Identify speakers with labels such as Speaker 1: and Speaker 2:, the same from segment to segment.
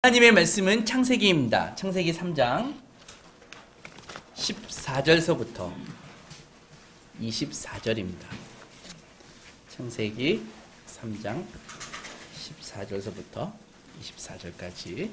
Speaker 1: 하나님의 말씀은 창세기입니다. 창세기 3장 14절서부터 24절입니다. 창세기 3장 14절서부터 24절까지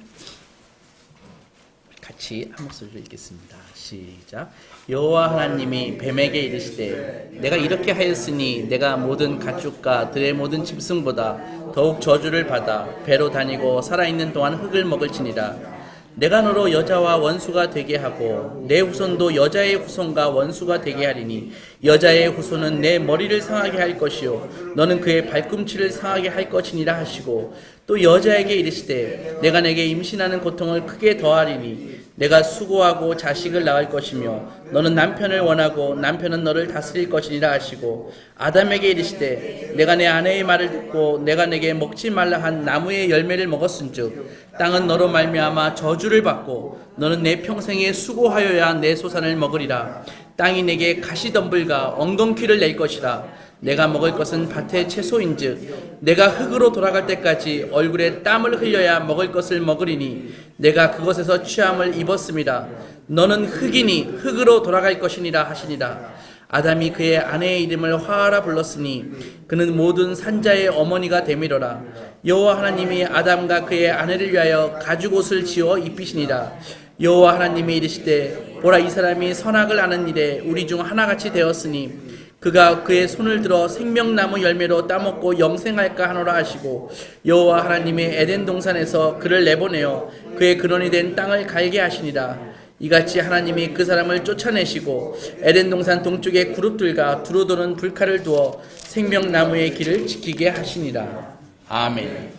Speaker 1: 같이 한 목소리로 읽겠습니다. 시작. 여호와 하나님이 뱀에게 이르시되 내가 이렇게 하였으니 내가 모든 가축과 들의 모든 짐승보다 더욱 저주를 받아 배로 다니고 살아있는 동안 흙을 먹을지니라. 내가 너로 여자와 원수가 되게 하고 내 후손도 여자의 후손과 원수가 되게 하리니 여자의 후손은 내 머리를 상하게 할 것이요 너는 그의 발꿈치를 상하게 할 것이니라 하시고 또 여자에게 이르시되 내가 내게 임신하는 고통을 크게 더하리니 내가 수고하고 자식을 낳을 것이며 너는 남편을 원하고 남편은 너를 다스릴 것이니라 하시고 아담에게 이르시되 내가 내 아내의 말을 듣고 내가 내게 먹지 말라 한 나무의 열매를 먹었은즉 땅은 너로 말미암아 저주를 받고 너는 내 평생에 수고하여야 내 소산을 먹으리라. 땅이 내게 가시덤불과 엉겅퀴를 낼 것이라. 내가 먹을 것은 밭의 채소인즉 내가 흙으로 돌아갈 때까지 얼굴에 땀을 흘려야 먹을 것을 먹으리니 내가 그것에서 취함을 입었음이라. 너는 흙이니 흙으로 돌아갈 것이니라 하시니라. 아담이 그의 아내의 이름을 화하라 불렀으니 그는 모든 산자의 어머니가 되미로라. 여호와 하나님이 아담과 그의 아내를 위하여 가죽옷을 지어 입히시니라. 여호와 하나님이 이르시되 보라 이 사람이 선악을 아는 일에 우리 중 하나같이 되었으니 그가 그의 손을 들어 생명나무 열매로 따먹고 영생할까 하노라 하시고 여호와 하나님이 에덴 동산에서 그를 내보내어 그의 근원이 된 땅을 갈게 하시니라. 이같이 하나님이 그 사람을 쫓아내시고 에덴 동산 동쪽에 그룹들과 두루 도는 불칼을 두어 생명나무의 길을 지키게 하시니라. 아멘.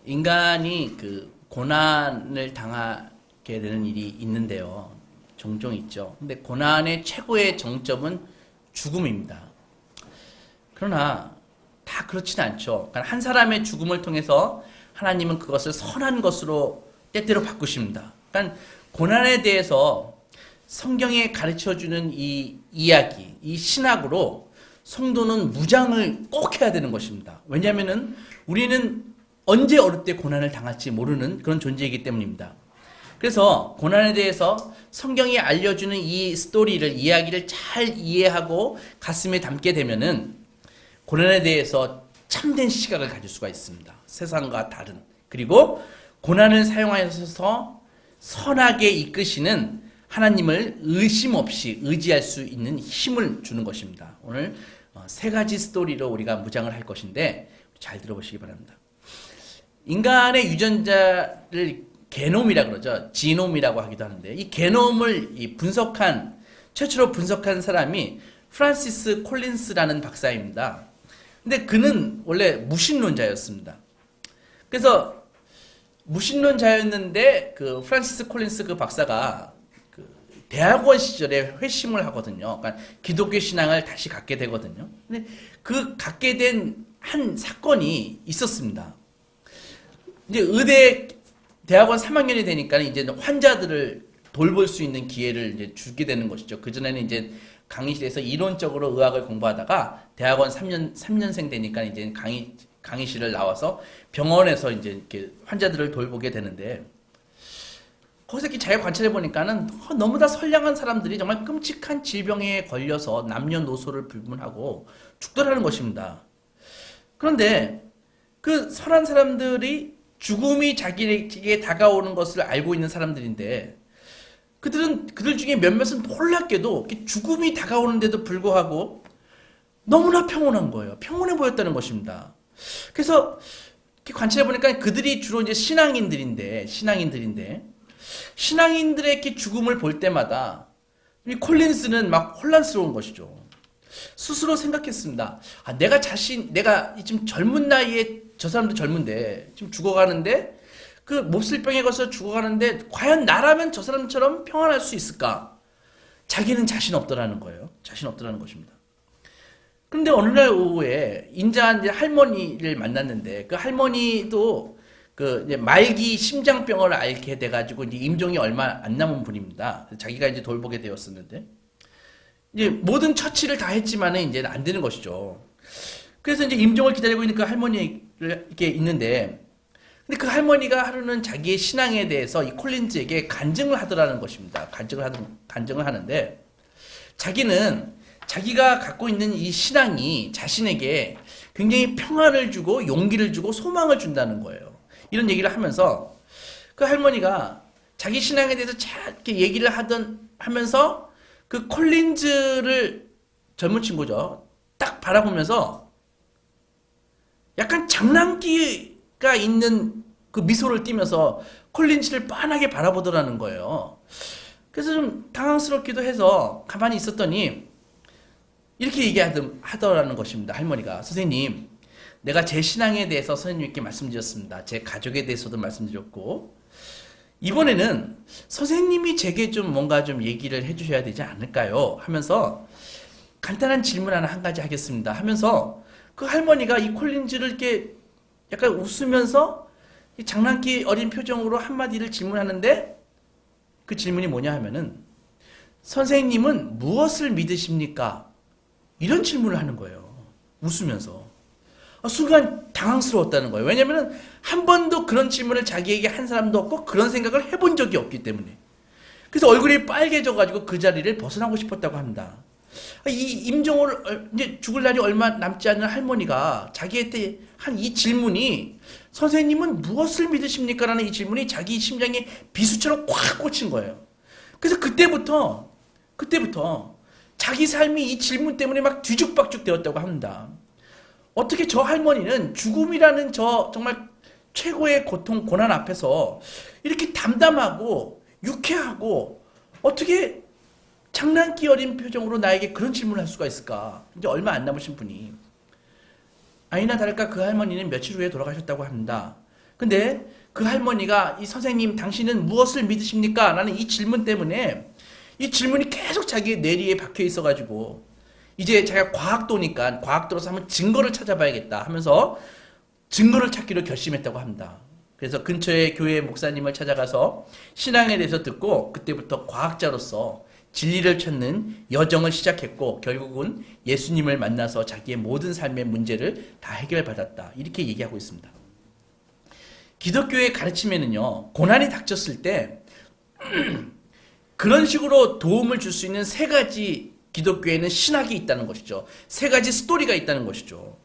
Speaker 1: 인간이 고난을 당하게 되는 일이 있는데요. 종종 있죠. 근데 고난의 최고의 정점은 죽음입니다. 그러나 다 그렇지는 않죠. 그러니까 한 사람의 죽음을 통해서 하나님은 그것을 선한 것으로 때때로 바꾸십니다. 그러니까 고난에 대해서 성경에 가르쳐주는 이 이야기, 이 신학으로 성도는 무장을 꼭 해야 되는 것입니다. 왜냐하면 우리는 언제 어느 때 고난을 당할지 모르는 그런 존재이기 때문입니다. 그래서 고난에 대해서 성경이 알려주는 이 스토리를, 이야기를 잘 이해하고 가슴에 담게 되면은 고난에 대해서 참된 시각을 가질 수가 있습니다. 세상과 다른. 그리고 고난을 사용하셔서 선하게 이끄시는 하나님을 의심 없이 의지할 수 있는 힘을 주는 것입니다. 오늘 세 가지 스토리로 우리가 무장을 할 것인데 잘 들어보시기 바랍니다. 인간의 유전자를 게놈이라고 그러죠. 지놈이라고 하기도 하는데 이 게놈을 최초로 분석한 사람이 프란시스 콜린스라는 박사입니다. 근데 그는 원래 무신론자였습니다. 그래서 무신론자였는데 프란시스 콜린스 그 박사가 대학원 시절에 회심을 하거든요. 그러니까 기독교 신앙을 다시 갖게 되거든요. 근데 그 갖게 된 한 사건이 있었습니다. 이제 대학원 3학년이 되니까 이제 환자들을 돌볼 수 있는 기회를 이제 주게 되는 것이죠. 그전에는 이제 강의실에서 이론적으로 의학을 공부하다가 대학원 3년생 되니까 이제 강의실을 나와서 병원에서 이제 이렇게 환자들을 돌보게 되는데 거기서 이렇게 잘 관찰해 보니까는 너무나 선량한 사람들이 정말 끔찍한 질병에 걸려서 남녀노소를 불문하고 죽더라는 것입니다. 그런데 그 선한 사람들이 죽음이 자기에게 다가오는 것을 알고 있는 사람들인데 그들 중에 몇몇은 놀랍게도 죽음이 다가오는데도 불구하고 너무나 평온한 거예요. 평온해 보였다는 것입니다. 그래서 이렇게 관찰해 보니까 그들이 주로 이제 신앙인들인데 신앙인들의 이렇게 죽음을 볼 때마다 이 콜린스는 막 혼란스러운 것이죠. 스스로 생각했습니다. 내가 지금 젊은 나이에 저 사람도 젊은데 지금 죽어가는데 그 몹쓸 병에 걸려서 죽어가는데 과연 나라면 저 사람처럼 평안할 수 있을까? 자기는 자신 없더라는 거예요. 자신 없더라는 것입니다. 그런데 어느 날 오후에 인자한 할머니를 만났는데 그 할머니도 이제 말기 심장병을 앓게 돼가지고 이제 임종이 얼마 안 남은 분입니다. 자기가 이제 돌보게 되었었는데 이제 모든 처치를 다 했지만은 이제 안 되는 것이죠. 그래서 이제 임종을 기다리고 있는 그 할머니가 이렇게 있는데, 근데 그 할머니가 하루는 자기의 신앙에 대해서 이 콜린즈에게 간증을 하더라는 것입니다. 간증을 하는데, 자기는 자기가 갖고 있는 이 신앙이 자신에게 굉장히 평안을 주고 용기를 주고 소망을 준다는 거예요. 이런 얘기를 하면서 그 할머니가 자기 신앙에 대해서 잘 이렇게 얘기를 하면서 그 콜린즈를, 젊은 친구죠, 딱 바라보면서 약간 장난기가 있는 그 미소를 띠면서 콜린즈를 빤하게 바라보더라는 거예요. 그래서 좀 당황스럽기도 해서 가만히 있었더니 이렇게 얘기하더라는 것입니다. 할머니가, 선생님, 내가 제 신앙에 대해서 선생님께 말씀드렸습니다. 제 가족에 대해서도 말씀드렸고, 이번에는 선생님이 제게 좀 뭔가 좀 얘기를 해주셔야 되지 않을까요? 하면서 간단한 질문 하나 한 가지 하겠습니다. 하면서 그 할머니가 이 콜린즈를 이렇게 약간 웃으면서 장난기 어린 표정으로 한마디를 질문하는데, 그 질문이 뭐냐 하면은, 선생님은 무엇을 믿으십니까? 이런 질문을 하는 거예요. 웃으면서. 순간 당황스러웠다는 거예요. 왜냐면은 한 번도 그런 질문을 자기에게 한 사람도 없고 그런 생각을 해본 적이 없기 때문에. 그래서 얼굴이 빨개져가지고 그 자리를 벗어나고 싶었다고 합니다. 이 임종을 이제 죽을 날이 얼마 남지 않은 할머니가 자기한테 한 이 질문이, 선생님은 무엇을 믿으십니까? 라는 이 질문이 자기 심장에 비수처럼 꽉 꽂힌 거예요. 그래서 그때부터 자기 삶이 이 질문 때문에 막 뒤죽박죽 되었다고 합니다. 어떻게 저 할머니는 죽음이라는 저 정말 최고의 고통, 고난 앞에서 이렇게 담담하고 유쾌하고 어떻게 장난기 어린 표정으로 나에게 그런 질문을 할 수가 있을까? 이제 얼마 안 남으신 분이. 아니나 다를까 그 할머니는 며칠 후에 돌아가셨다고 합니다. 근데 그 할머니가, 이 선생님, 당신은 무엇을 믿으십니까? 라는 이 질문 때문에, 이 질문이 계속 자기의 뇌리에 박혀 있어가지고 이제 자기가 과학도니까 과학도로서 한번 증거를 찾아봐야겠다 하면서 증거를 찾기로 결심했다고 합니다. 그래서 근처의 교회 목사님을 찾아가서 신앙에 대해서 듣고 그때부터 과학자로서 진리를 찾는 여정을 시작했고, 결국은 예수님을 만나서 자기의 모든 삶의 문제를 다 해결받았다, 이렇게 얘기하고 있습니다. 기독교의 가르침에는요, 고난이 닥쳤을 때 그런 식으로 도움을 줄 수 있는 세 가지, 기독교에는 신학이 있다는 것이죠. 세 가지 스토리가 있다는 것이죠.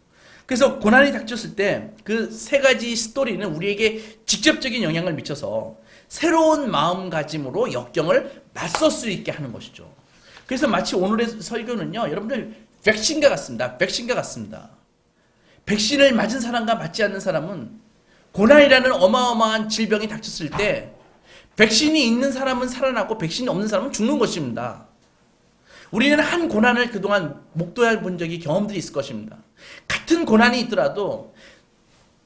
Speaker 1: 그래서 고난이 닥쳤을 때 그 세 가지 스토리는 우리에게 직접적인 영향을 미쳐서 새로운 마음가짐으로 역경을 맞설 수 있게 하는 것이죠. 그래서 마치 오늘의 설교는요, 여러분들 백신과 같습니다. 백신과 같습니다. 백신을 맞은 사람과 맞지 않는 사람은, 고난이라는 어마어마한 질병이 닥쳤을 때 백신이 있는 사람은 살아나고 백신이 없는 사람은 죽는 것입니다. 우리는 한 고난을 그동안 목도해 본 적이, 경험들이 있을 것입니다. 같은 고난이 있더라도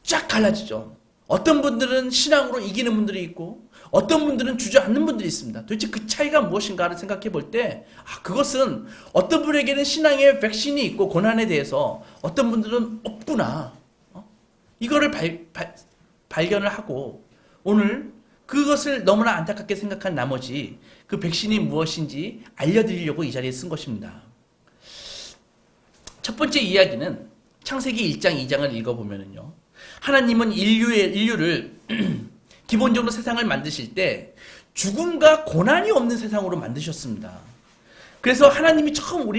Speaker 1: 쫙 갈라지죠. 어떤 분들은 신앙으로 이기는 분들이 있고 어떤 분들은 주저앉는 분들이 있습니다. 도대체 그 차이가 무엇인가를 생각해 볼 때, 그것은 어떤 분에게는 신앙의 백신이 있고 고난에 대해서 어떤 분들은 없구나, 이거를 발견을 하고 오늘 그것을 너무나 안타깝게 생각한 나머지 그 백신이 무엇인지 알려드리려고 이 자리에 쓴 것입니다. 첫 번째 이야기는 창세기 1장 2장을 읽어보면요, 하나님은 인류를 기본적으로 세상을 만드실 때 죽음과 고난이 없는 세상으로 만드셨습니다. 그래서 하나님이 처음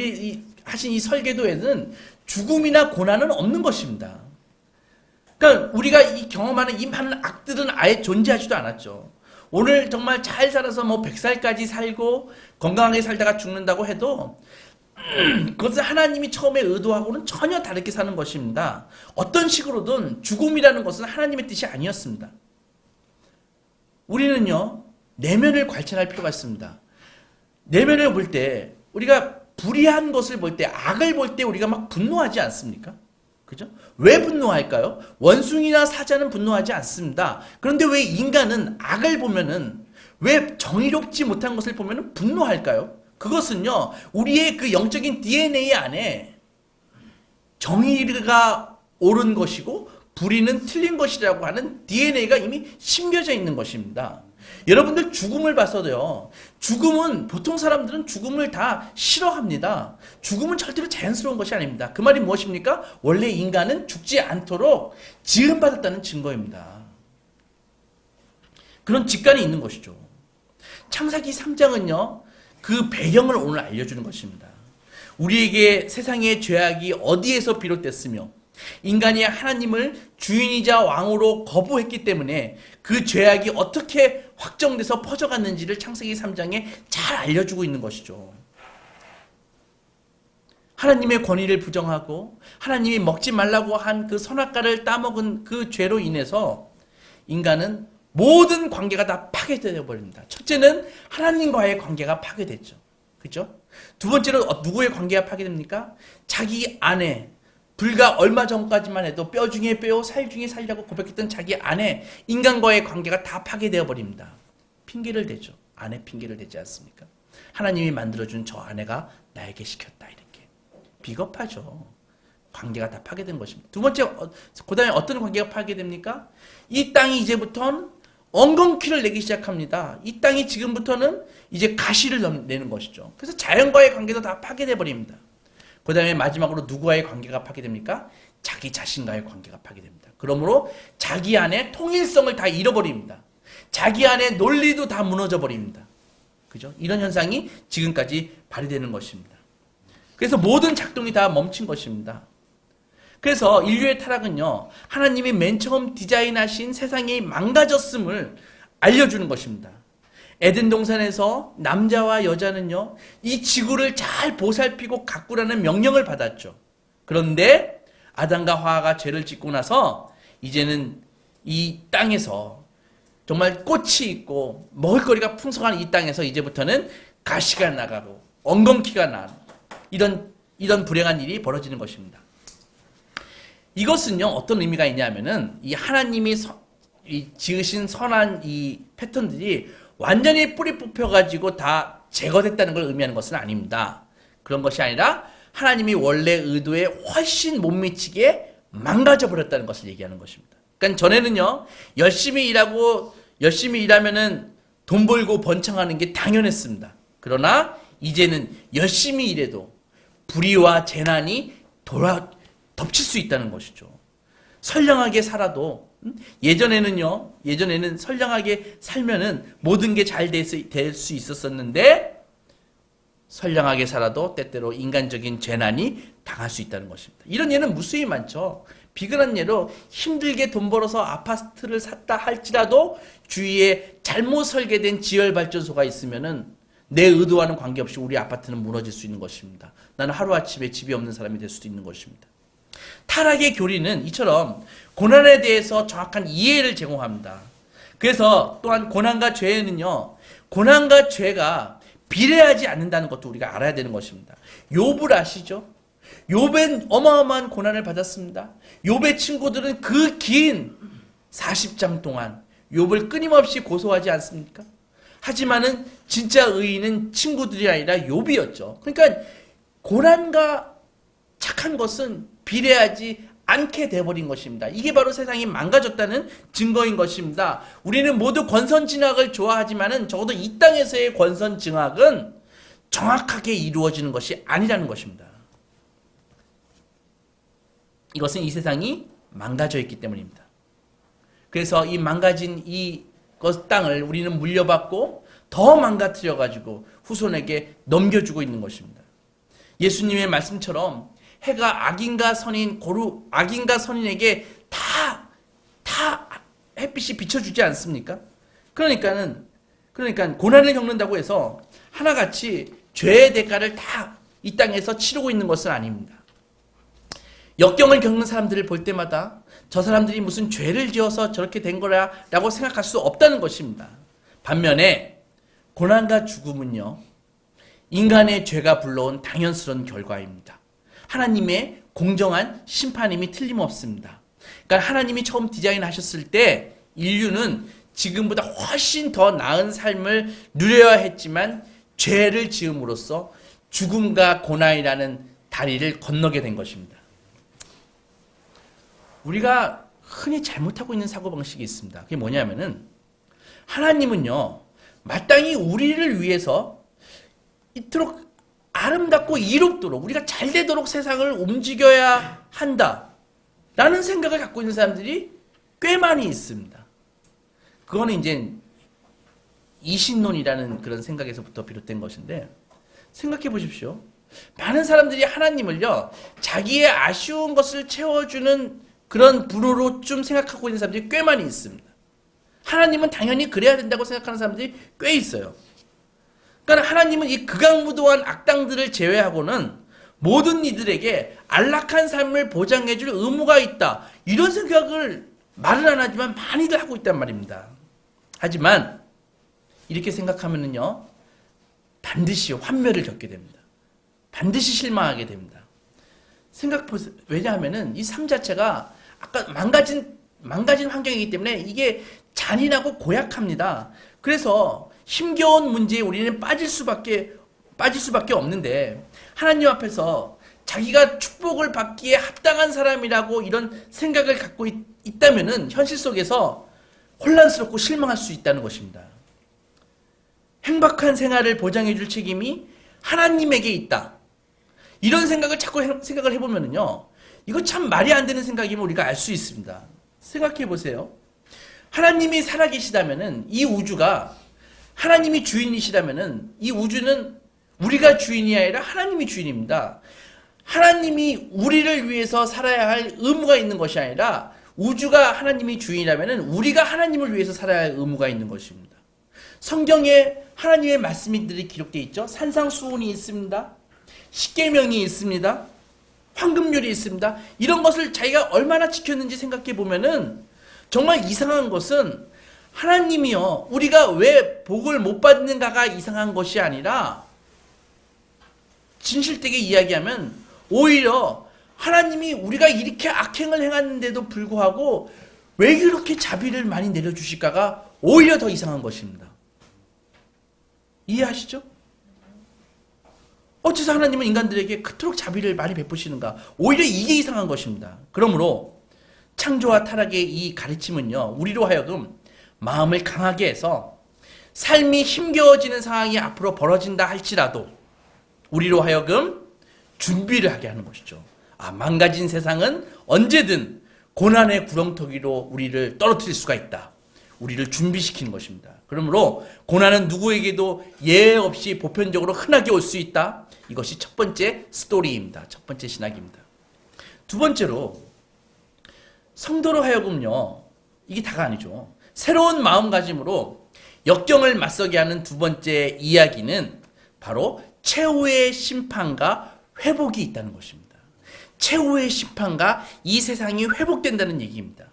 Speaker 1: 하신 이 설계도에는 죽음이나 고난은 없는 것입니다. 그러니까 우리가 이 경험하는 이 많은 악들은 아예 존재하지도 않았죠. 오늘 정말 잘 살아서 100살까지 살고 건강하게 살다가 죽는다고 해도 그것은 하나님이 처음에 의도하고는 전혀 다르게 사는 것입니다. 어떤 식으로든 죽음이라는 것은 하나님의 뜻이 아니었습니다. 우리는요, 내면을 관찰할 필요가 있습니다. 내면을 볼 때, 우리가 불의한 것을 볼 때, 악을 볼 때 우리가 막 분노하지 않습니까? 그죠? 왜 분노할까요? 원숭이나 사자는 분노하지 않습니다. 그런데 왜 인간은 악을 보면은, 왜 정의롭지 못한 것을 보면은 분노할까요? 그것은요, 우리의 그 영적인 DNA 안에 정의가 옳은 것이고 불의는 틀린 것이라고 하는 DNA가 이미 심겨져 있는 것입니다. 여러분들 죽음을 봤어도요. 죽음은 보통 사람들은 죽음을 다 싫어합니다. 죽음은 절대로 자연스러운 것이 아닙니다. 그 말이 무엇입니까? 원래 인간은 죽지 않도록 지음받았다는 증거입니다. 그런 직관이 있는 것이죠. 창세기 3장은요. 그 배경을 오늘 알려주는 것입니다. 우리에게 세상의 죄악이 어디에서 비롯됐으며 인간이 하나님을 주인이자 왕으로 거부했기 때문에 그 죄악이 어떻게 확정돼서 퍼져갔는지를 창세기 3장에 잘 알려주고 있는 것이죠. 하나님의 권위를 부정하고 하나님이 먹지 말라고 한 그 선악과를 따먹은 그 죄로 인해서 인간은 모든 관계가 다 파괴되어 버립니다. 첫째는 하나님과의 관계가 파괴됐죠. 그죠? 두 번째는 누구의 관계가 파괴됩니까? 자기 아내, 불과 얼마 전까지만 해도 뼈 중에 뼈, 살 중에 살이라고 고백했던 자기 아내, 인간과의 관계가 다 파괴되어 버립니다. 핑계를 대죠. 아내 핑계를 대지 않습니까? 하나님이 만들어준 저 아내가 나에게 시켰다 이렇게. 비겁하죠. 관계가 다 파괴된 것입니다. 두 번째, 그 다음에 어떤 관계가 파괴됩니까? 이 땅이 이제부터는 엉겅퀴를 내기 시작합니다. 이 땅이 지금부터는 이제 가시를 내는 것이죠. 그래서 자연과의 관계도 다 파괴돼 버립니다. 그 다음에 마지막으로 누구와의 관계가 파괴됩니까? 자기 자신과의 관계가 파괴됩니다. 그러므로 자기 안에 통일성을 다 잃어버립니다. 자기 안에 논리도 다 무너져 버립니다. 그죠? 이런 현상이 지금까지 발휘되는 것입니다. 그래서 모든 작동이 다 멈춘 것입니다. 그래서 인류의 타락은요, 하나님이 맨 처음 디자인하신 세상이 망가졌음을 알려주는 것입니다. 에덴 동산에서 남자와 여자는요, 이 지구를 잘 보살피고 가꾸라는 명령을 받았죠. 그런데 아담과 하와가 죄를 짓고 나서 이제는 이 땅에서 정말 꽃이 있고 먹을거리가 풍성한 이 땅에서 이제부터는 가시가 나가고 엉겅퀴가 나는 이런 불행한 일이 벌어지는 것입니다. 이것은요, 어떤 의미가 있냐면은 이 하나님이 지으신 선한 이 패턴들이 완전히 뿌리 뽑혀가지고 다 제거됐다는 걸 의미하는 것은 아닙니다. 그런 것이 아니라 하나님이 원래 의도에 훨씬 못 미치게 망가져버렸다는 것을 얘기하는 것입니다. 그러니까 전에는요, 열심히 일하면은 돈 벌고 번창하는 게 당연했습니다. 그러나 이제는 열심히 일해도 불의와 재난이 덮칠 수 있다는 것이죠. 선량하게 살아도 예전에는 선량하게 살면은 모든 게 잘 될 수 있었었는데 선량하게 살아도 때때로 인간적인 재난이 당할 수 있다는 것입니다. 이런 예는 무수히 많죠. 비근한 예로 힘들게 돈 벌어서 아파트를 샀다 할지라도 주위에 잘못 설계된 지열발전소가 있으면은 내 의도와는 관계없이 우리 아파트는 무너질 수 있는 것입니다. 나는 하루아침에 집이 없는 사람이 될 수도 있는 것입니다. 타락의 교리는 이처럼 고난에 대해서 정확한 이해를 제공합니다. 그래서 또한 고난과 죄에는요, 고난과 죄가 비례하지 않는다는 것도 우리가 알아야 되는 것입니다. 욥을 아시죠? 욥은 어마어마한 고난을 받았습니다. 욥의 친구들은 그 긴 40장 동안 욥을 끊임없이 고소하지 않습니까? 하지만은 진짜 의인은 친구들이 아니라 욥이었죠. 그러니까 고난과 착한 것은 비례하지 않게 돼버린 것입니다. 이게 바로 세상이 망가졌다는 증거인 것입니다. 우리는 모두 권선징악을 좋아하지만은 적어도 이 땅에서의 권선징악은 정확하게 이루어지는 것이 아니라는 것입니다. 이것은 이 세상이 망가져 있기 때문입니다. 그래서 이 망가진 이 땅을 우리는 물려받고 더 망가뜨려가지고 후손에게 넘겨주고 있는 것입니다. 예수님의 말씀처럼 해가 악인과 선인에게 다 햇빛이 비춰주지 않습니까? 그러니까 고난을 겪는다고 해서 하나같이 죄의 대가를 다 이 땅에서 치르고 있는 것은 아닙니다. 역경을 겪는 사람들을 볼 때마다 저 사람들이 무슨 죄를 지어서 저렇게 된 거라고 생각할 수 없다는 것입니다. 반면에 고난과 죽음은요, 인간의 죄가 불러온 당연스러운 결과입니다. 하나님의 공정한 심판임이 틀림없습니다. 그러니까 하나님이 처음 디자인하셨을 때 인류는 지금보다 훨씬 더 나은 삶을 누려야 했지만 죄를 지음으로써 죽음과 고난이라는 다리를 건너게 된 것입니다. 우리가 흔히 잘못하고 있는 사고방식이 있습니다. 그게 뭐냐면은 하나님은요, 마땅히 우리를 위해서 이토록 아름답고 이롭도록 우리가 잘 되도록 세상을 움직여야 한다 라는 생각을 갖고 있는 사람들이 꽤 많이 있습니다. 그거는 이제 이신론이라는 그런 생각에서부터 비롯된 것인데, 생각해 보십시오. 많은 사람들이 하나님을요, 자기의 아쉬운 것을 채워주는 그런 분으로 좀 생각하고 있는 사람들이 꽤 많이 있습니다. 하나님은 당연히 그래야 된다고 생각하는 사람들이 꽤 있어요. 그러니까 하나님은 이 극악무도한 악당들을 제외하고는 모든 이들에게 안락한 삶을 보장해줄 의무가 있다, 이런 생각을 말은 안 하지만 많이들 하고 있단 말입니다. 하지만 이렇게 생각하면은요, 반드시 환멸을 겪게 됩니다. 반드시 실망하게 됩니다. 왜냐하면은 이 삶 자체가 아까 망가진 환경이기 때문에 이게 잔인하고 고약합니다. 그래서 힘겨운 문제에 우리는 빠질 수밖에 없는데, 하나님 앞에서 자기가 축복을 받기에 합당한 사람이라고 이런 생각을 갖고 있다면은 현실 속에서 혼란스럽고 실망할 수 있다는 것입니다. 행복한 생활을 보장해 줄 책임이 하나님에게 있다, 이런 생각을 자꾸 생각을 해보면요, 이거 참 말이 안 되는 생각이면 우리가 알 수 있습니다. 생각해 보세요. 하나님이 살아계시다면은, 이 우주가 하나님이 주인이시다면은, 이 우주는 우리가 주인이 아니라 하나님이 주인입니다. 하나님이 우리를 위해서 살아야 할 의무가 있는 것이 아니라, 우주가 하나님이 주인이라면은 우리가 하나님을 위해서 살아야 할 의무가 있는 것입니다. 성경에 하나님의 말씀들이 기록되어 있죠. 산상수훈이 있습니다. 십계명이 있습니다. 황금률이 있습니다. 이런 것을 자기가 얼마나 지켰는지 생각해 보면은 정말 이상한 것은, 하나님이요, 우리가 왜 복을 못 받는가가 이상한 것이 아니라, 진실되게 이야기하면 오히려 하나님이 우리가 이렇게 악행을 행하는데도 불구하고 왜 이렇게 자비를 많이 내려주실까가 오히려 더 이상한 것입니다. 이해하시죠? 어째서 하나님은 인간들에게 그토록 자비를 많이 베푸시는가? 오히려 이게 이상한 것입니다. 그러므로 창조와 타락의 이 가르침은요, 우리로 하여금 마음을 강하게 해서 삶이 힘겨워지는 상황이 앞으로 벌어진다 할지라도 우리로 하여금 준비를 하게 하는 것이죠. 망가진 세상은 언제든 고난의 구렁텅이로 우리를 떨어뜨릴 수가 있다, 우리를 준비시키는 것입니다. 그러므로 고난은 누구에게도 예외 없이 보편적으로 흔하게 올 수 있다. 이것이 첫 번째 스토리입니다. 첫 번째 신학입니다. 두 번째로, 성도로 하여금요, 이게 다가 아니죠. 새로운 마음가짐으로 역경을 맞서게 하는 두 번째 이야기는 바로 최후의 심판과 회복이 있다는 것입니다. 최후의 심판과 이 세상이 회복된다는 얘기입니다.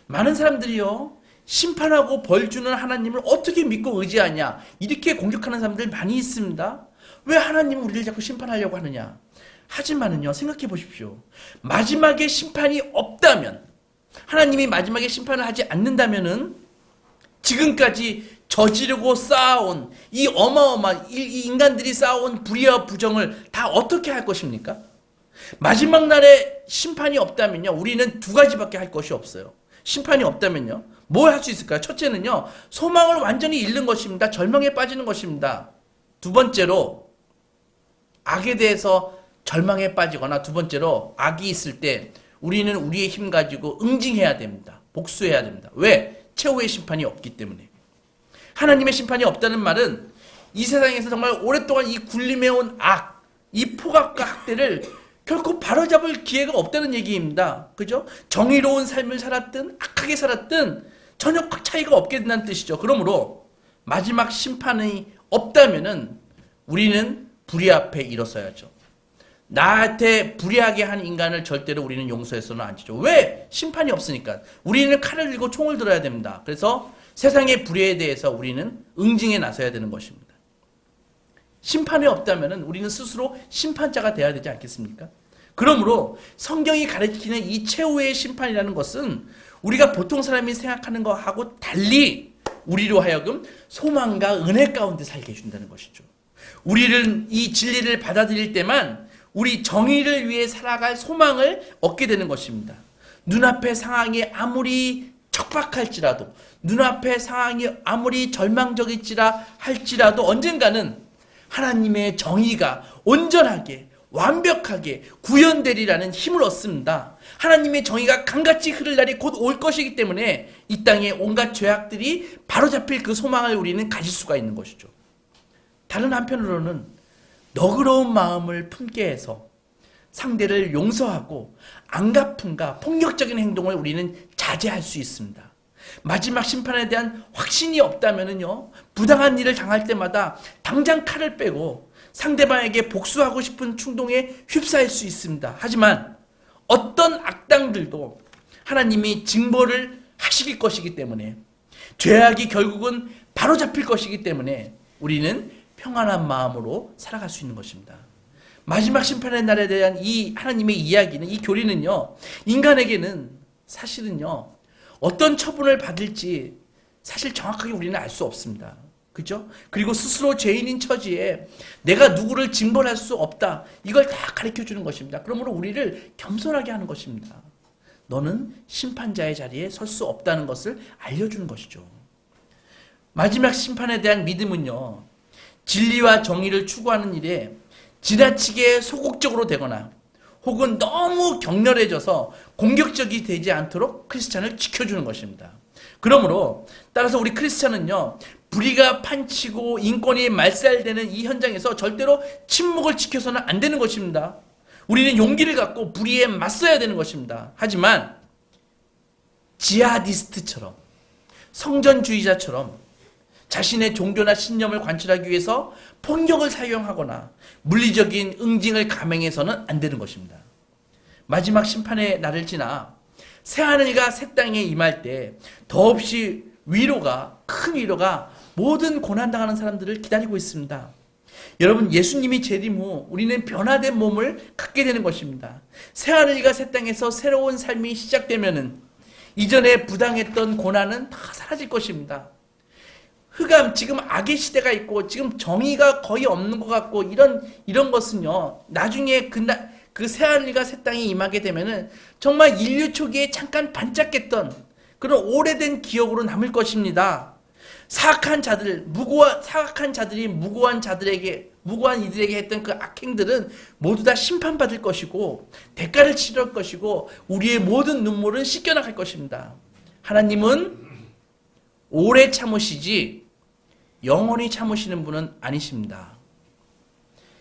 Speaker 1: 많은 사람들이요, 심판하고 벌 주는 하나님을 어떻게 믿고 의지하냐, 이렇게 공격하는 사람들 많이 있습니다. 왜 하나님은 우리를 자꾸 심판하려고 하느냐? 하지만은요, 생각해 보십시오. 마지막에 심판이 없다면, 하나님이 마지막에 심판을 하지 않는다면은 지금까지 저지르고 쌓아온 이 어마어마한 이 인간들이 쌓아온 불의와 부정을 다 어떻게 할 것입니까? 마지막 날에 심판이 없다면요, 우리는 두 가지밖에 할 것이 없어요. 심판이 없다면요, 뭘 할 수 있을까요? 첫째는요, 소망을 완전히 잃는 것입니다. 절망에 빠지는 것입니다. 두 번째로, 악에 대해서 절망에 빠지거나, 두 번째로 악이 있을 때 우리는 우리의 힘 가지고 응징해야 됩니다. 복수해야 됩니다. 왜? 최후의 심판이 없기 때문에. 하나님의 심판이 없다는 말은 이 세상에서 정말 오랫동안 이 굴림해온 악, 이 포악과 학대를 결코 바로잡을 기회가 없다는 얘기입니다. 그죠? 정의로운 삶을 살았든 악하게 살았든 전혀 차이가 없게 된다는 뜻이죠. 그러므로 마지막 심판이 없다면은 우리는 불의 앞에 일어서야죠. 나한테 불의하게 한 인간을 절대로 우리는 용서해서는 안 되죠. 왜? 심판이 없으니까. 우리는 칼을 들고 총을 들어야 됩니다. 그래서 세상의 불의에 대해서 우리는 응징에 나서야 되는 것입니다. 심판이 없다면 우리는 스스로 심판자가 되어야 되지 않겠습니까? 그러므로 성경이 가르치는 이 최후의 심판이라는 것은 우리가 보통 사람이 생각하는 것하고 달리 우리로 하여금 소망과 은혜 가운데 살게 해준다는 것이죠. 우리는 이 진리를 받아들일 때만 우리 정의를 위해 살아갈 소망을 얻게 되는 것입니다. 눈앞의 상황이 아무리 척박할지라도 눈앞의 상황이 아무리 절망적일지라 할지라도 언젠가는 하나님의 정의가 온전하게 완벽하게 구현되리라는 힘을 얻습니다. 하나님의 정의가 강같이 흐를 날이 곧 올 것이기 때문에 이 땅의 온갖 죄악들이 바로잡힐 그 소망을 우리는 가질 수가 있는 것이죠. 다른 한편으로는 너그러운 마음을 품게 해서 상대를 용서하고 안갚음과 폭력적인 행동을 우리는 자제할 수 있습니다. 마지막 심판에 대한 확신이 없다면요, 부당한 일을 당할 때마다 당장 칼을 빼고 상대방에게 복수하고 싶은 충동에 휩싸일 수 있습니다. 하지만 어떤 악당들도 하나님이 징벌을 하실 것이기 때문에, 죄악이 결국은 바로잡힐 것이기 때문에 우리는 평안한 마음으로 살아갈 수 있는 것입니다. 마지막 심판의 날에 대한 이 하나님의 이야기는, 이 교리는요, 인간에게는 사실은요, 어떤 처분을 받을지 사실 정확하게 우리는 알 수 없습니다. 그죠? 그리고 스스로 죄인인 처지에 내가 누구를 징벌할 수 없다, 이걸 다 가르쳐 주는 것입니다. 그러므로 우리를 겸손하게 하는 것입니다. 너는 심판자의 자리에 설 수 없다는 것을 알려주는 것이죠. 마지막 심판에 대한 믿음은요, 진리와 정의를 추구하는 일에 지나치게 소극적으로 되거나 혹은 너무 격렬해져서 공격적이 되지 않도록 크리스찬을 지켜주는 것입니다. 그러므로 따라서 우리 크리스찬은요, 불의가 판치고 인권이 말살되는 이 현장에서 절대로 침묵을 지켜서는 안 되는 것입니다. 우리는 용기를 갖고 불의에 맞서야 되는 것입니다. 하지만 지하디스트처럼, 성전주의자처럼 자신의 종교나 신념을 관철하기 위해서 폭력을 사용하거나 물리적인 응징을 감행해서는 안 되는 것입니다. 마지막 심판의 날을 지나 새하늘과 새 땅에 임할 때 더없이 큰 위로가 모든 고난당하는 사람들을 기다리고 있습니다. 여러분, 예수님이 재림 후 우리는 변화된 몸을 갖게 되는 것입니다. 새하늘과 새 땅에서 새로운 삶이 시작되면은 이전에 부당했던 고난은 다 사라질 것입니다. 흑암, 지금 악의 시대가 있고 지금 정의가 거의 없는 것 같고 이런 것은요, 나중에 그 새하늘과 새 땅이 임하게 되면은 정말 인류 초기에 잠깐 반짝했던 그런 오래된 기억으로 남을 것입니다. 사악한 자들이 무고한 이들에게 했던 그 악행들은 모두 다 심판받을 것이고 대가를 치를 것이고 우리의 모든 눈물은 씻겨나갈 것입니다. 하나님은 오래 참으시지 영원히 참으시는 분은 아니십니다.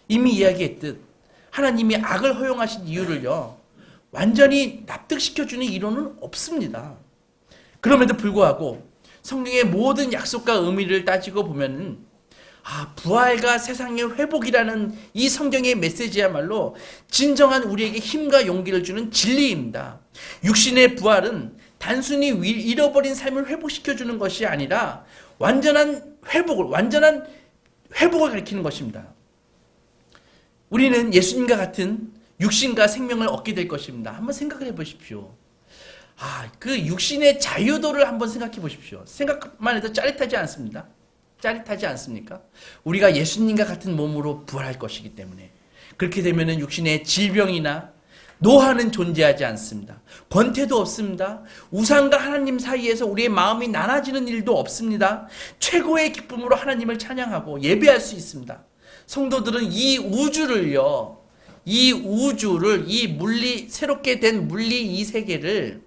Speaker 1: 이미 이야기했듯 하나님이 악을 허용하신 이유를요, 완전히 납득시켜주는 이론은 없습니다. 그럼에도 불구하고 성경의 모든 약속과 의미를 따지고 보면은 부활과 세상의 회복이라는 이 성경의 메시지야말로 진정한 우리에게 힘과 용기를 주는 진리입니다. 육신의 부활은 단순히 잃어버린 삶을 회복시켜주는 것이 아니라 완전한 회복을 가리키는 것입니다. 우리는 예수님과 같은 육신과 생명을 얻게 될 것입니다. 한번 생각을 해보십시오. 그 육신의 자유도를 한번 생각해 보십시오. 생각만 해도 짜릿하지 않습니다. 짜릿하지 않습니까? 우리가 예수님과 같은 몸으로 부활할 것이기 때문에. 그렇게 되면은 육신의 질병이나 노화는 존재하지 않습니다. 권태도 없습니다. 우상과 하나님 사이에서 우리의 마음이 나눠지는 일도 없습니다. 최고의 기쁨으로 하나님을 찬양하고 예배할 수 있습니다. 성도들은 이 새롭게 된 물리 이 세계를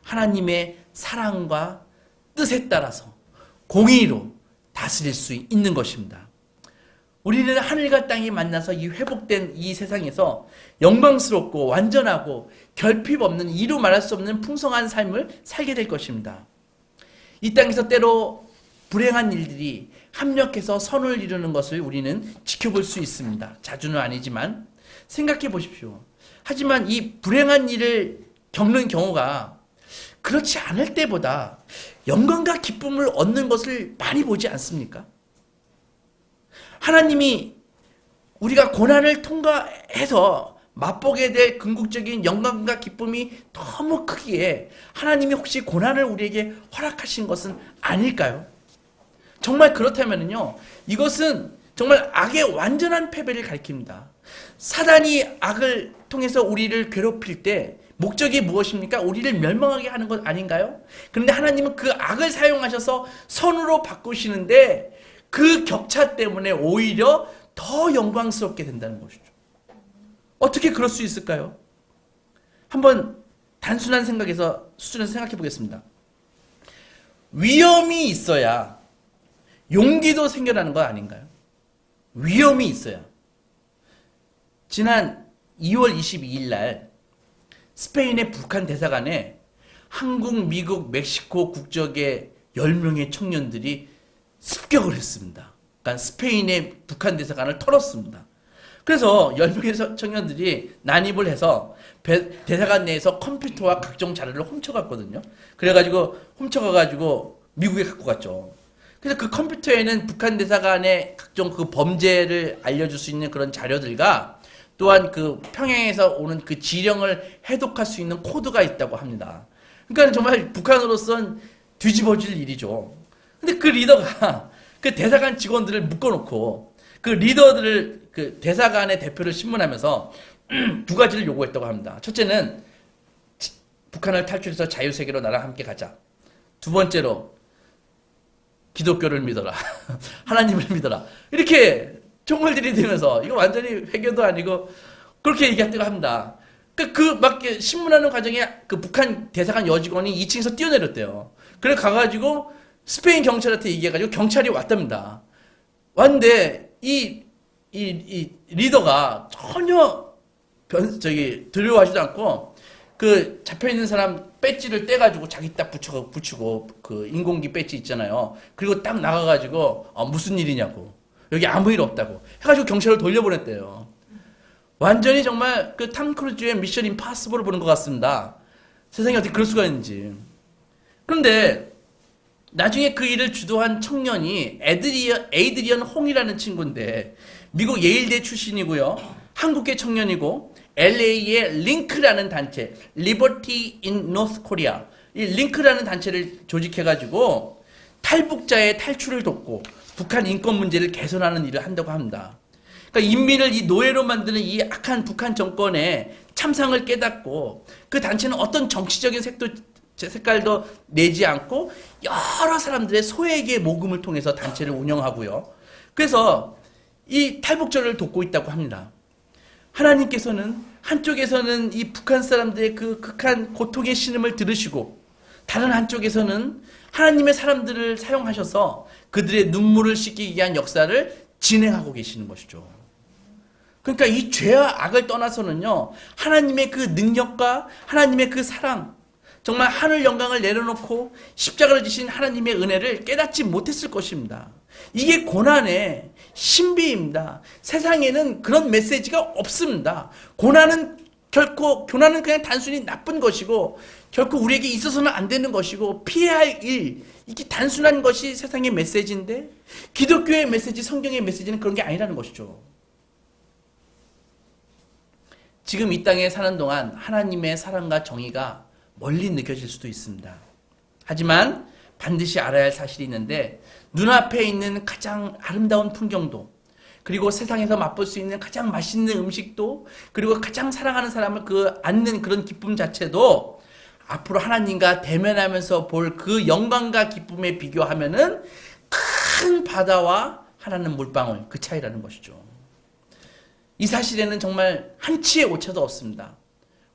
Speaker 1: 하나님의 사랑과 뜻에 따라서 공의로 다스릴 수 있는 것입니다. 우리는 하늘과 땅이 만나서 이 회복된 이 세상에서 영광스럽고 완전하고 결핍 없는, 이루 말할 수 없는 풍성한 삶을 살게 될 것입니다. 이 땅에서 때로 불행한 일들이 합력해서 선을 이루는 것을 우리는 지켜볼 수 있습니다. 자주는 아니지만 생각해 보십시오. 하지만 이 불행한 일을 겪는 경우가 그렇지 않을 때보다 영광과 기쁨을 얻는 것을 많이 보지 않습니까? 하나님이 우리가 고난을 통과해서 맛보게 될 궁극적인 영광과 기쁨이 너무 크기에 하나님이 혹시 고난을 우리에게 허락하신 것은 아닐까요? 정말 그렇다면요, 이것은 정말 악의 완전한 패배를 가리킵니다. 사단이 악을 통해서 우리를 괴롭힐 때 목적이 무엇입니까? 우리를 멸망하게 하는 것 아닌가요? 그런데 하나님은 그 악을 사용하셔서 선으로 바꾸시는데 그 격차 때문에 오히려 더 영광스럽게 된다는 것이죠. 어떻게 그럴 수 있을까요? 한번 단순한 생각에서 수준에서 생각해 보겠습니다. 위험이 있어야 용기도 생겨나는 것 아닌가요? 위험이 있어야. 지난 2월 22일 날 스페인의 북한 대사관에 한국, 미국, 멕시코 국적의 10명의 청년들이 습격을 했습니다. 그러니까 스페인의 북한 대사관을 털었습니다. 그래서 10명의 청년들이 난입을 해서 대사관 내에서 컴퓨터와 각종 자료를 훔쳐갔거든요. 그래가지고 훔쳐가가지고 미국에 갖고 갔죠. 그래서 그 컴퓨터에는 북한 대사관의 각종 그 범죄를 알려줄 수 있는 그런 자료들과 또한 그 평양에서 오는 그 지령을 해독할 수 있는 코드가 있다고 합니다. 그러니까 정말 북한으로선 뒤집어질 일이죠. 근데 그 리더가 그 대사관 직원들을 묶어놓고 그 리더들을 그 대사관의 대표를 신문하면서 두 가지를 요구했다고 합니다. 첫째는 북한을 탈출해서 자유세계로 나랑 함께 가자. 두 번째로 기독교를 믿어라. 하나님을 믿어라. 이렇게 총을 들이대면서 이거 완전히 회교도 아니고 그렇게 얘기했다고 합니다. 막 신문하는 과정에 그 북한 대사관 여직원이 2층에서 뛰어내렸대요. 그래 가가지고 스페인 경찰한테 얘기해가지고 경찰이 왔답니다. 왔는데 이 리더가 전혀 두려워하지도 않고 그 잡혀있는 사람 배지를 떼가지고 자기 딱 붙이고 그 인공기 배지 있잖아요. 그리고 딱 나가가지고 무슨 일이냐고. 여기 아무 일 없다고. 해가지고 경찰을 돌려보냈대요. 완전히 정말 그 탐 크루즈의 미션 임파서블을 보는 것 같습니다. 세상에 어떻게 그럴 수가 있는지. 그런데 나중에 그 일을 주도한 청년이 에이드리언 홍이라는 친구인데 미국 예일대 출신이고요. 한국계 청년이고 LA의 링크라는 단체, Liberty in North Korea, 이 링크라는 단체를 조직해가지고 탈북자의 탈출을 돕고 북한 인권 문제를 개선하는 일을 한다고 합니다. 그러니까 인민을 이 노예로 만드는 이 악한 북한 정권의 참상을 깨닫고 그 단체는 어떤 정치적인 색깔도 내지 않고 여러 사람들의 소액의 모금을 통해서 단체를 운영하고요. 그래서 이 탈북자를 돕고 있다고 합니다. 하나님께서는 한쪽에서는 이 북한 사람들의 그 극한 고통의 신음을 들으시고 다른 한쪽에서는 하나님의 사람들을 사용하셔서 그들의 눈물을 씻기기 위한 역사를 진행하고 계시는 것이죠. 그러니까 이 죄와 악을 떠나서는요, 하나님의 그 능력과 하나님의 그 사랑, 정말 하늘 영광을 내려놓고 십자가를 지신 하나님의 은혜를 깨닫지 못했을 것입니다. 이게 고난의 신비입니다. 세상에는 그런 메시지가 없습니다. 고난은 그냥 단순히 나쁜 것이고 결코 우리에게 있어서는 안 되는 것이고 피해야 할 일, 이게 단순한 것이 세상의 메시지인데 기독교의 메시지, 성경의 메시지는 그런 게 아니라는 것이죠. 지금 이 땅에 사는 동안 하나님의 사랑과 정의가 멀리 느껴질 수도 있습니다. 하지만 반드시 알아야 할 사실이 있는데 눈앞에 있는 가장 아름다운 풍경도 그리고 세상에서 맛볼 수 있는 가장 맛있는 음식도 그리고 가장 사랑하는 사람을 안는 그런 기쁨 자체도 앞으로 하나님과 대면하면서 볼 그 영광과 기쁨에 비교하면은 큰 바다와 하나는 물방울 그 차이라는 것이죠. 이 사실에는 정말 한치의 오차도 없습니다.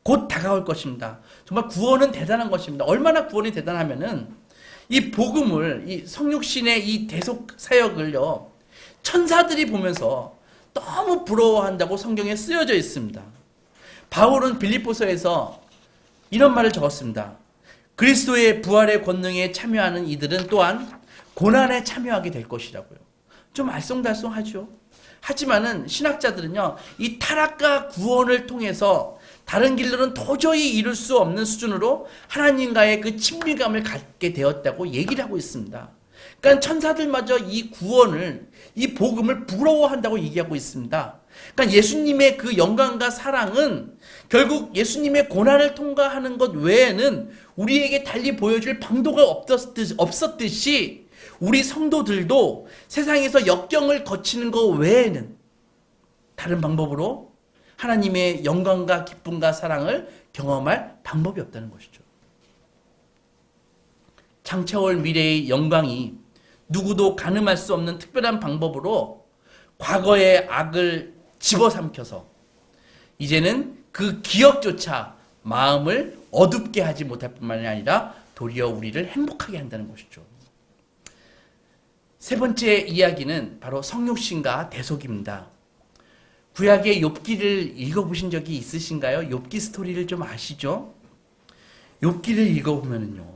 Speaker 1: 곧 다가올 것입니다. 정말 구원은 대단한 것입니다. 얼마나 구원이 대단하면은 이 복음을, 이 성육신의 이 대속 사역을요, 천사들이 보면서 너무 부러워한다고 성경에 쓰여져 있습니다. 바울은 빌립보서에서 이런 말을 적었습니다. 그리스도의 부활의 권능에 참여하는 이들은 또한 고난에 참여하게 될 것이라고요. 좀 알쏭달쏭하죠. 하지만은 신학자들은요, 이 타락과 구원을 통해서 다른 길로는 도저히 이룰 수 없는 수준으로 하나님과의 그 친밀감을 갖게 되었다고 얘기를 하고 있습니다. 그러니까 천사들마저 이 구원을, 이 복음을 부러워한다고 얘기하고 있습니다. 그러니까 예수님의 그 영광과 사랑은 결국 예수님의 고난을 통과하는 것 외에는 우리에게 달리 보여줄 방도가 없었듯이 우리 성도들도 세상에서 역경을 거치는 것 외에는 다른 방법으로 하나님의 영광과 기쁨과 사랑을 경험할 방법이 없다는 것이죠. 장차올 미래의 영광이 누구도 가늠할 수 없는 특별한 방법으로 과거의 악을 집어삼켜서 이제는 그 기억조차 마음을 어둡게 하지 못할 뿐만이 아니라 도리어 우리를 행복하게 한다는 것이죠. 세 번째 이야기는 바로 성육신과 대속입니다. 구약의 욥기를 읽어보신 적이 있으신가요? 욥기 스토리를 좀 아시죠? 욥기를 읽어보면요,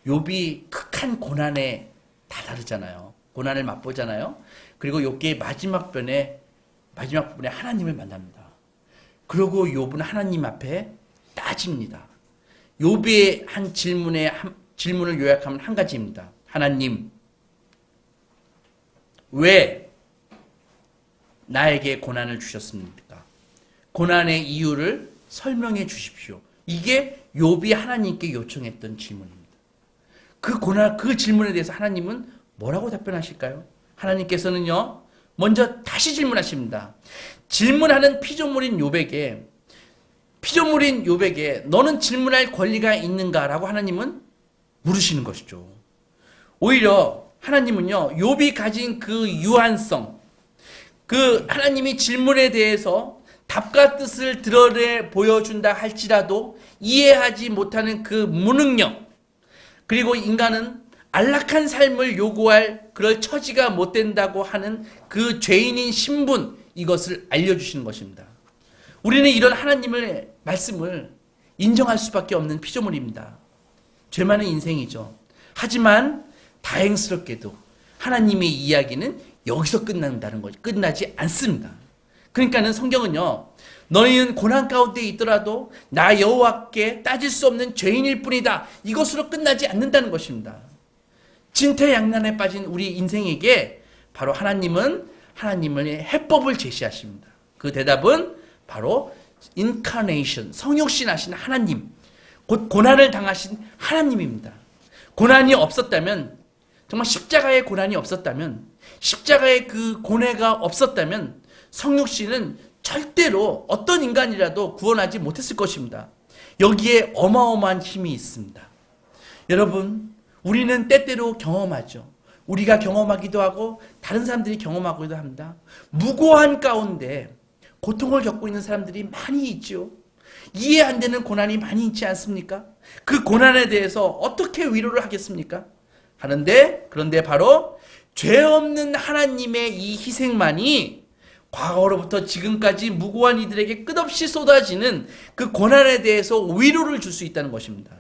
Speaker 1: 욥이 극한 고난에 다다르잖아요. 고난을 맛보잖아요. 그리고 욥기의 마지막 부분에 하나님을 만납니다. 그리고 욥은 하나님 앞에 따집니다. 욥의 한 질문을 요약하면 한 가지입니다. 하나님, 왜 나에게 고난을 주셨습니까? 고난의 이유를 설명해 주십시오. 이게 욥이 하나님께 요청했던 질문입니다. 그 질문에 대해서 하나님은 뭐라고 답변하실까요? 하나님께서는요, 먼저 다시 질문하십니다. 질문하는 피조물인 욥에게 너는 질문할 권리가 있는가라고 하나님은 물으시는 것이죠. 오히려 하나님은요, 욥이 가진 그 유한성, 그 하나님이 질문에 대해서 답과 뜻을 드러내 보여준다 할지라도 이해하지 못하는 그 무능력, 그리고 인간은 안락한 삶을 요구할 그럴 처지가 못 된다고 하는 그 죄인인 신분, 이것을 알려주시는 것입니다. 우리는 이런 하나님의 말씀을 인정할 수밖에 없는 피조물입니다. 죄 많은 인생이죠. 하지만 다행스럽게도 하나님의 이야기는 여기서 끝나지 않습니다. 그러니까는 성경은요, 너희는 고난 가운데 있더라도 나 여호와께 따질 수 없는 죄인일 뿐이다, 이것으로 끝나지 않는다는 것입니다. 진퇴양난에 빠진 우리 인생에게 바로 하나님은 하나님의 해법을 제시하십니다. 그 대답은 바로 인카네이션, 성육신하신 하나님, 곧 고난을 당하신 하나님입니다. 고난이 없었다면, 정말 십자가의 고난이 없었다면, 십자가의 그 고뇌가 없었다면 성육신은 절대로 어떤 인간이라도 구원하지 못했을 것입니다. 여기에 어마어마한 힘이 있습니다. 여러분, 우리는 때때로 경험하죠. 우리가 경험하기도 하고 다른 사람들이 경험하기도 합니다. 무고한 가운데 고통을 겪고 있는 사람들이 많이 있죠. 이해 안 되는 고난이 많이 있지 않습니까? 그 고난에 대해서 어떻게 위로를 하겠습니까? 그런데 바로 죄 없는 하나님의 이 희생만이 과거로부터 지금까지 무고한 이들에게 끝없이 쏟아지는 그 고난에 대해서 위로를 줄 수 있다는 것입니다.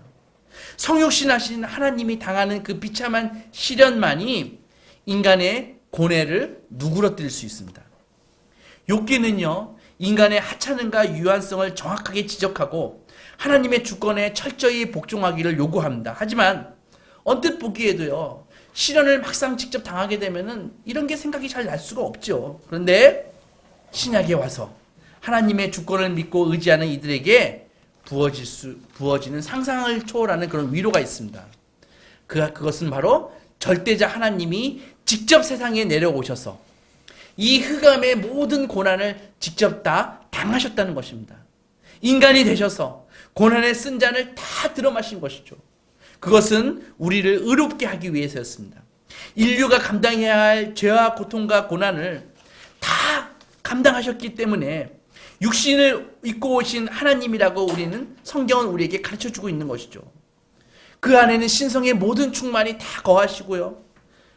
Speaker 1: 성육신하신 하나님이 당하는 그 비참한 시련만이 인간의 고뇌를 누그러뜨릴 수 있습니다. 욥기는요, 인간의 하찮음과 유한성을 정확하게 지적하고 하나님의 주권에 철저히 복종하기를 요구합니다. 하지만 언뜻 보기에도요, 시련을 막상 직접 당하게 되면은 이런 게 생각이 잘 날 수가 없죠. 그런데 신약에 와서 하나님의 주권을 믿고 의지하는 이들에게 부어지는 상상을 초월하는 그런 위로가 있습니다. 그것은 바로 절대자 하나님이 직접 세상에 내려오셔서 이 흑암의 모든 고난을 직접 다 당하셨다는 것입니다. 인간이 되셔서 고난의 쓴 잔을 다 들어마신 것이죠. 그것은 우리를 의롭게 하기 위해서였습니다. 인류가 감당해야 할 죄와 고통과 고난을 다 감당하셨기 때문에 육신을 입고 오신 하나님이라고 성경은 우리에게 가르쳐주고 있는 것이죠. 그 안에는 신성의 모든 충만이 다 거하시고요.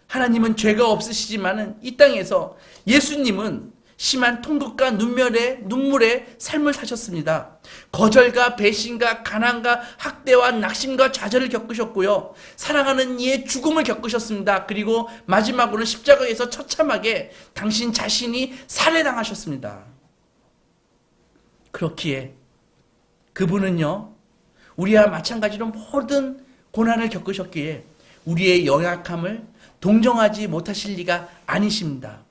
Speaker 1: 하나님은 죄가 없으시지만은 이 땅에서 예수님은 심한 통곡과 눈물의 삶을 사셨습니다. 거절과 배신과 가난과 학대와 낙심과 좌절을 겪으셨고요. 사랑하는 이의 죽음을 겪으셨습니다. 그리고 마지막으로는 십자가에서 처참하게 당신 자신이 살해당하셨습니다. 그렇기에 그분은요, 우리와 마찬가지로 모든 고난을 겪으셨기에 우리의 연약함을 동정하지 못하실 리가 아니십니다.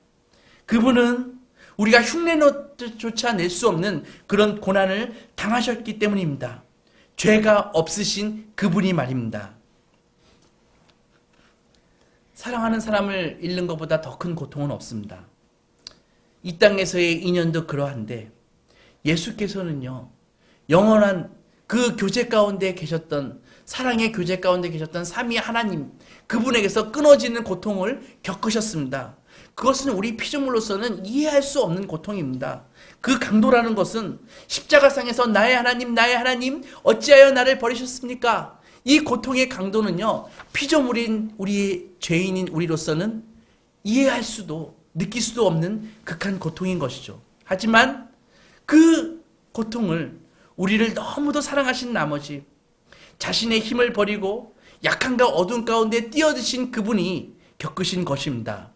Speaker 1: 그분은 우리가 흉내조차 낼 수 없는 그런 고난을 당하셨기 때문입니다. 죄가 없으신 그분이 말입니다. 사랑하는 사람을 잃는 것보다 더 큰 고통은 없습니다. 이 땅에서의 인연도 그러한데 예수께서는요, 영원한 그 교제 가운데 계셨던, 사랑의 교제 가운데 계셨던 삼위 하나님, 그분에게서 끊어지는 고통을 겪으셨습니다. 그것은 우리 피조물로서는 이해할 수 없는 고통입니다. 그 강도라는 것은 십자가상에서 나의 하나님 어찌하여 나를 버리셨습니까? 이 고통의 강도는요, 피조물인 우리, 죄인인 우리로서는 이해할 수도 느낄 수도 없는 극한 고통인 것이죠. 하지만 그 고통을 우리를 너무도 사랑하신 나머지 자신의 힘을 버리고 약함과 어둠 가운데 뛰어드신 그분이 겪으신 것입니다.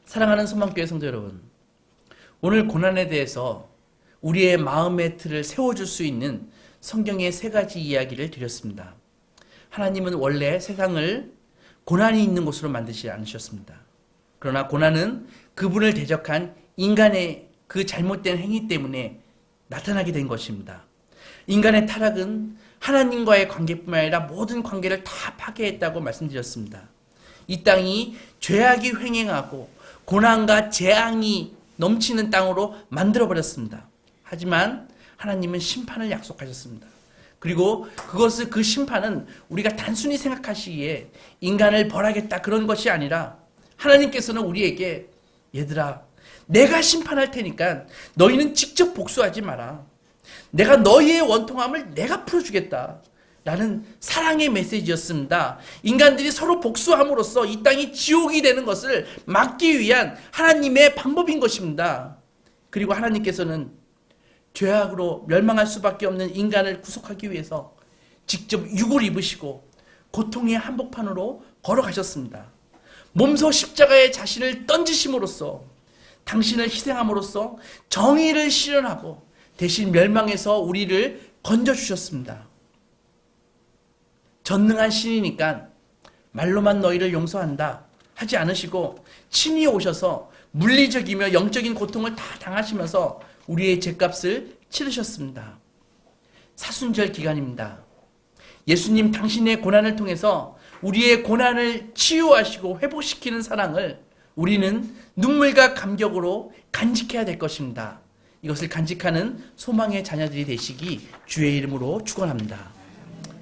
Speaker 1: 사랑하는 소망교회 성도 여러분, 오늘 고난에 대해서 우리의 마음의 틀을 세워줄 수 있는 성경의 세 가지 이야기를 드렸습니다. 하나님은 원래 세상을 고난이 있는 곳으로 만드지 않으셨습니다. 그러나 고난은 그분을 대적한 인간의 그 잘못된 행위 때문에 나타나게 된 것입니다. 인간의 타락은 하나님과의 관계뿐만 아니라 모든 관계를 다 파괴했다고 말씀드렸습니다. 이 땅이 죄악이 횡행하고 고난과 재앙이 넘치는 땅으로 만들어버렸습니다. 하지만 하나님은 심판을 약속하셨습니다. 그리고 그 심판은 우리가 단순히 생각하시기에 인간을 벌하겠다 그런 것이 아니라 하나님께서는 우리에게 얘들아, 내가 심판할 테니까 너희는 직접 복수하지 마라. 내가 너희의 원통함을 내가 풀어주겠다. 라는 사랑의 메시지였습니다. 인간들이 서로 복수함으로써 이 땅이 지옥이 되는 것을 막기 위한 하나님의 방법인 것입니다. 그리고 하나님께서는 죄악으로 멸망할 수밖에 없는 인간을 구속하기 위해서 직접 육을 입으시고 고통의 한복판으로 걸어가셨습니다. 몸소 십자가에 자신을 던지심으로써 당신을 희생함으로써 정의를 실현하고 대신 멸망에서 우리를 건져주셨습니다. 전능한 신이니까 말로만 너희를 용서한다 하지 않으시고 친히 오셔서 물리적이며 영적인 고통을 다 당하시면서 우리의 죄값을 치르셨습니다. 사순절 기간입니다. 예수님 당신의 고난을 통해서 우리의 고난을 치유하시고 회복시키는 사랑을 우리는 눈물과 감격으로 간직해야 될 것입니다. 이것을 간직하는 소망의 자녀들이 되시기 주의 이름으로 축원합니다.